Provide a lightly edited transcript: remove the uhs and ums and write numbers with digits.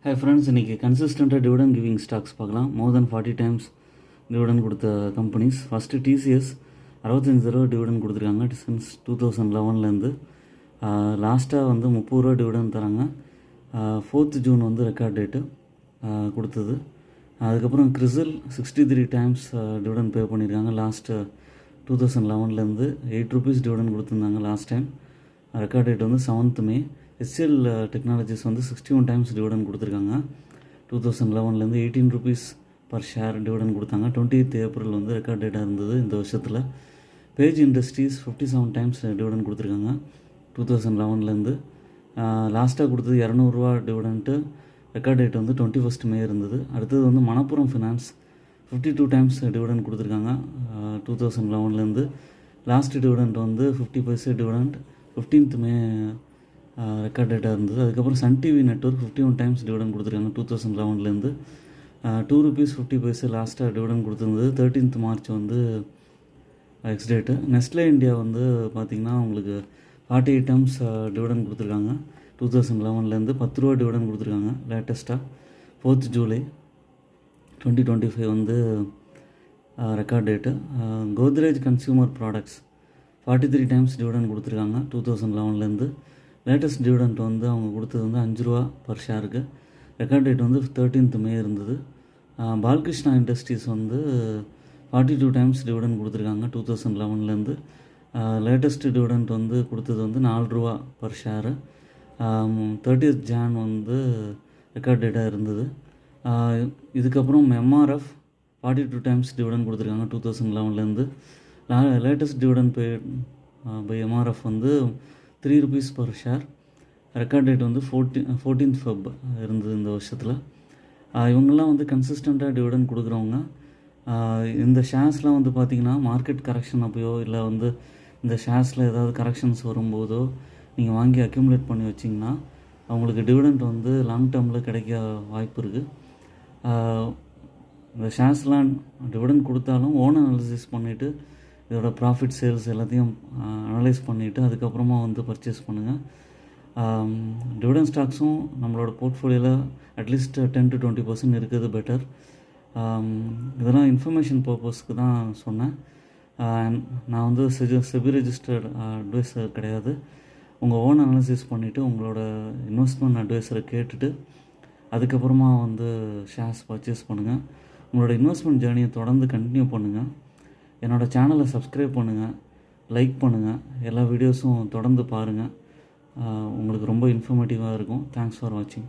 Hi friends, இன்னைக்கு கன்சிஸ்டண்ட்டாக dividend giving stocks பார்க்கலாம். மோர் தென் 40 டைம்ஸ் டிவிடன் கொடுத்த கம்பெனிஸ். ஃபஸ்ட்டு டிசிஎஸ் 65 தடவை டிவிடன் கொடுத்துருக்காங்க சின்ஸ் 2011லேருந்து. லாஸ்ட்டாக வந்து 30 ரூபா டிவிடன் தராங்க. 4th ஜூன் வந்து ரெக்கார்ட் டேட்டு கொடுத்தது. அதுக்கப்புறம் கிறிசல் 63 டைம்ஸ் டிவிடன் பே பண்ணியிருக்காங்க. லாஸ்ட்டு 2011லேருந்து 8 rupees டிவிடன் கொடுத்துருந்தாங்க லாஸ்ட் டைம். ரெக்கார்ட் டேட் வந்து 7th May. HCL டெக்னாலஜிஸ் வந்து 61 டைம்ஸ் டிவிடன் கொடுத்துருக்காங்க. 2011லேருந்து 18 rupees பர் ஷேர் டிவிடன் கொடுத்தாங்க. 20th April வந்து ரெக்கார்ட் டேட்டாக இருந்தது இந்த வருஷத்தில். பேஜ் இண்டஸ்ட்ரீஸ் 57 டைம்ஸ் டிவிடன் கொடுத்துருக்காங்க 2011லேருந்து. லாஸ்ட்டாக கொடுத்தது 200 ரூபா டிவிடன்ட்டு. ரெக்கார்ட் டேட் வந்து 21st May இருந்தது. அடுத்தது வந்து மணப்புரம் ஃபினான்ஸ் 52 டைம்ஸ் டிவிடன் கொடுத்துருக்காங்க 2011லேருந்து. லாஸ்ட் டிவிடெண்ட் வந்து 50 paisa dividend 15th May record டேட்டாக இருந்தது. அதுக்கப்புறம் Sun TV network 51 times dividend கொடுத்துருக்காங்க 2011லேருந்து. 2 rupees 50 பைசா லாஸ்ட்டாக டிவிடன் கொடுத்துருந்தது. 13th March வந்து எக்ஸ் டேட்டு. நெஸ்ட்லே இந்தியா வந்து பார்த்திங்கன்னா உங்களுக்கு 48 டைம்ஸ் டிவிடன் கொடுத்துருக்காங்க 2011லேருந்து. 10 ரூபா டிவிடன் கொடுத்துருக்காங்க லேட்டஸ்ட்டாக. 4th July 2025 வந்து record date. Godrej consumer products 43 times dividend கொடுத்துருக்காங்க 2011லேருந்து. லேட்டஸ்ட் டிவிடெண்ட் வந்து அவங்க கொடுத்தது வந்து 5 ரூபா பர் ஷேருக்கு. ரெக்கார்ட் டேட் வந்து 13th May இருந்தது. பாலகிருஷ்ணா இண்டஸ்ட்ரீஸ் வந்து 42 டைம்ஸ் டிவிடெண்ட் கொடுத்துருக்காங்க 2011லேருந்து. லேட்டஸ்ட் டிவிடெண்ட் வந்து கொடுத்தது வந்து 4 ரூபா பர் ஷேரு. 30th Jan வந்து ரெக்கார்ட் டேட்டாக இருந்தது. இதுக்கப்புறம் எம்ஆர்எஃப் 42 டைம்ஸ் டிவிடெண்ட் கொடுத்துருக்காங்க 2011லேருந்து. லேட்டஸ்ட் டிவிடெண்ட் பை எம்ஆர்எஃப் வந்து 3 rupees per share. Record date வந்து 14th Feb இருந்தது இந்த வருஷத்தில். இவங்கெல்லாம் வந்து கன்சிஸ்டண்ட்டாக டிவிடன் கொடுக்குறவங்க. இந்த ஷேர்ஸ்லாம் வந்து பார்த்திங்கன்னா மார்க்கெட் கரெக்ஷன் அப்போயோ இல்லை வந்து இந்த ஷேர்ஸில் ஏதாவது கரெக்ஷன்ஸ் வரும்போதோ நீங்கள் வாங்கி அக்யூமுலேட் பண்ணி வச்சிங்கன்னா அவங்களுக்கு டிவிடெண்ட் வந்து லாங் டேர்மில் கிடைக்க வாய்ப்பு இருக்குது. இந்த ஷேர்ஸ்லாம் டிவிடெண்ட் கொடுத்தாலும் ஓன் அனாலிசிஸ் பண்ணிவிட்டு இதோட ப்ராஃபிட் சேல்ஸ் எல்லாத்தையும் அனலைஸ் பண்ணிவிட்டு அதுக்கப்புறமா வந்து பர்ச்சேஸ் பண்ணுங்கள். டிவிடெண்ட் ஸ்டாக்ஸும் நம்மளோட போர்ட்ஃபோலியோவில் அட்லீஸ்ட் 10 to 20% இருக்குது பெட்டர். இதெல்லாம் இன்ஃபர்மேஷன் பர்பஸ்க்கு தான் சொன்னேன். நான் வந்து செபி ரெஜிஸ்டர்ட் அட்வைசர் கிடையாது. உங்கள் ஓன் அனாலிசிஸ் பண்ணிவிட்டு உங்களோட இன்வெஸ்ட்மெண்ட் அட்வைசரை கேட்டுட்டு அதுக்கப்புறமா வந்து ஷேர்ஸ் பர்ச்சேஸ் பண்ணுங்கள். உங்களோட இன்வெஸ்ட்மெண்ட் ஜேர்னியை தொடர்ந்து கண்டினியூ பண்ணுங்கள். என்னோடய சேனலை சப்ஸ்கிரைப் பண்ணுங்கள், லைக் பண்ணுங்கள், எல்லா வீடியோஸும் தொடர்ந்து பாருங்கள். உங்களுக்கு ரொம்ப இன்ஃபர்மேட்டிவாக இருக்கும். தேங்க்ஸ் ஃபார் வாட்சிங்.